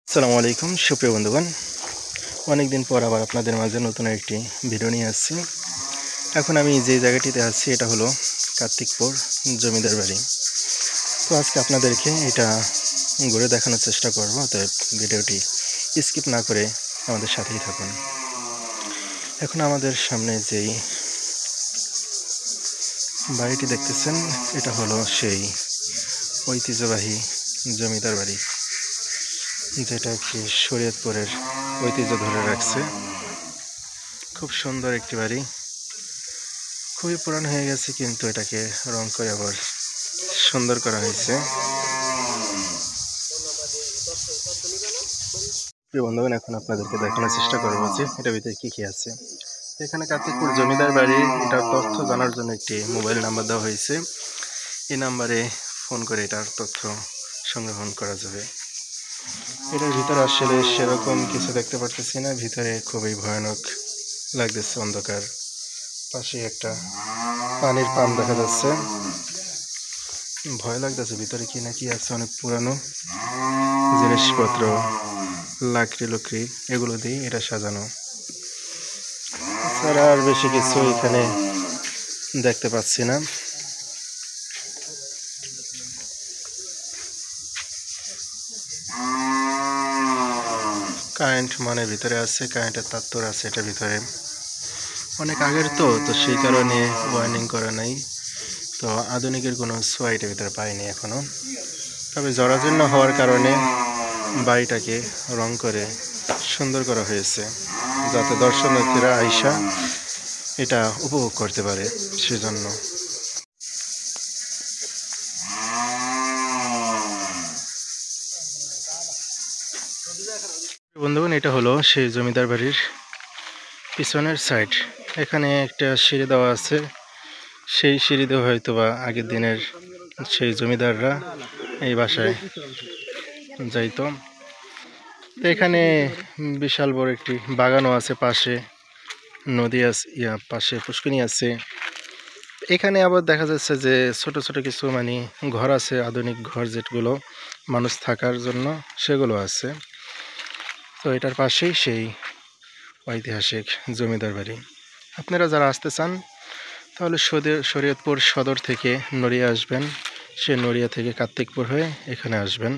আসসালামু আলাইকুম সুপ্রিয় বন্ধুগণ, অনেক দিন পর আবার আপনাদের মাঝে নতুন একটি ভিডিও নিয়ে আসছি। এখন আমি যে জায়গাটিতে আছি এটা হলো কার্তিকপুর জমিদার বাড়ি। তো আজকে আপনাদেরকে এটা ঘুরে দেখানোর চেষ্টা করব, তো ভিডিওটি স্কিপ না করে আমাদের সাথেই থাকুন। এখন আমাদের সামনে যেই বাড়িটি দেখতেছেন এটা হলো সেই ঐতিহ্যবাহী জমিদার বাড়ি, যেটা একটি শরীয়তপুরের ঐতিহ্য ধরে রাখছে। খুব সুন্দর একটি বাড়ি, খুবই পুরানো হয়ে গেছে, কিন্তু এটাকে রং করে আবার সুন্দর করা হয়েছে। প্রিয় বন্ধুগণ, এখন আপনাদেরকে দেখানোর চেষ্টা করবো যে এটা ভিতরে কি কি আছে। এখানে কার্তিকপুর জমিদার বাড়ি, এটার তথ্য জানার জন্য একটি মোবাইল নাম্বার দেওয়া হয়েছে। এই নাম্বারে ফোন করে এটার তথ্য সংগ্রহণ করা যাবে। এটার ভিতরে আসলে সেরকম কিছু দেখতে পারতেছি না, ভিতরে খুবই ভয়ানক লাগতেছে, অন্ধকার। পাশে একটা পানির পাম্প দেখা যাচ্ছে, ভয় লাগতেছে ভিতরে কি না কি আছে। অনেক পুরানো জিনিসপত্র, লাকড়ি লুকড়ি এগুলো দিয়ে এটা সাজানো। এছাড়া আর বেশি কিছু এখানে দেখতে পাচ্ছি না। কারেন্ট মানে ভিতরে আছে, কারেন্টের তার আছে এটা ভিতরে। অনেক আগের তো সেই কারণে ওয়ার্নিং করা নাই, তো আধুনিকের কোনো ছোঁয়া এটার ভিতরে পাইনি এখনো। তবে জরাজীর্ণ হওয়ার কারণে বাড়িটাকে রং করে সুন্দর করা হয়েছে, যাতে দর্শনার্থীরা আইসা এটা উপভোগ করতে পারে, সেজন্য। বন্ধুগণ, এটা হলো সেই জমিদার বাড়ির পিছনের সাইড। এখানে একটা সিঁড়ি দেওয়া আছে, সেই সিঁড়ি দিয়ে হয়তো বা আগের দিনের সেই জমিদাররা এই বাসায় যাইতো। তো এখানে বিশাল বড় একটি বাগানও আছে, পাশে নদী আছে, পাশে পুষ্করিণী আছে। এখানে আবার দেখা যাচ্ছে যে ছোট ছোট কিছু ঘর আছে, আধুনিক ঘর যেগুলো মানুষ থাকার জন্য, সেগুলো আছে। তো এটার পাশেই সেই ঐতিহাসিক জমিদার বাড়ি। আপনারা যারা আসতে চান তাহলে শরীয়তপুর সদর থেকে নড়িয়া আসবেন, সে নড়িয়া থেকে কার্তিকপুর হয়ে এখানে আসবেন।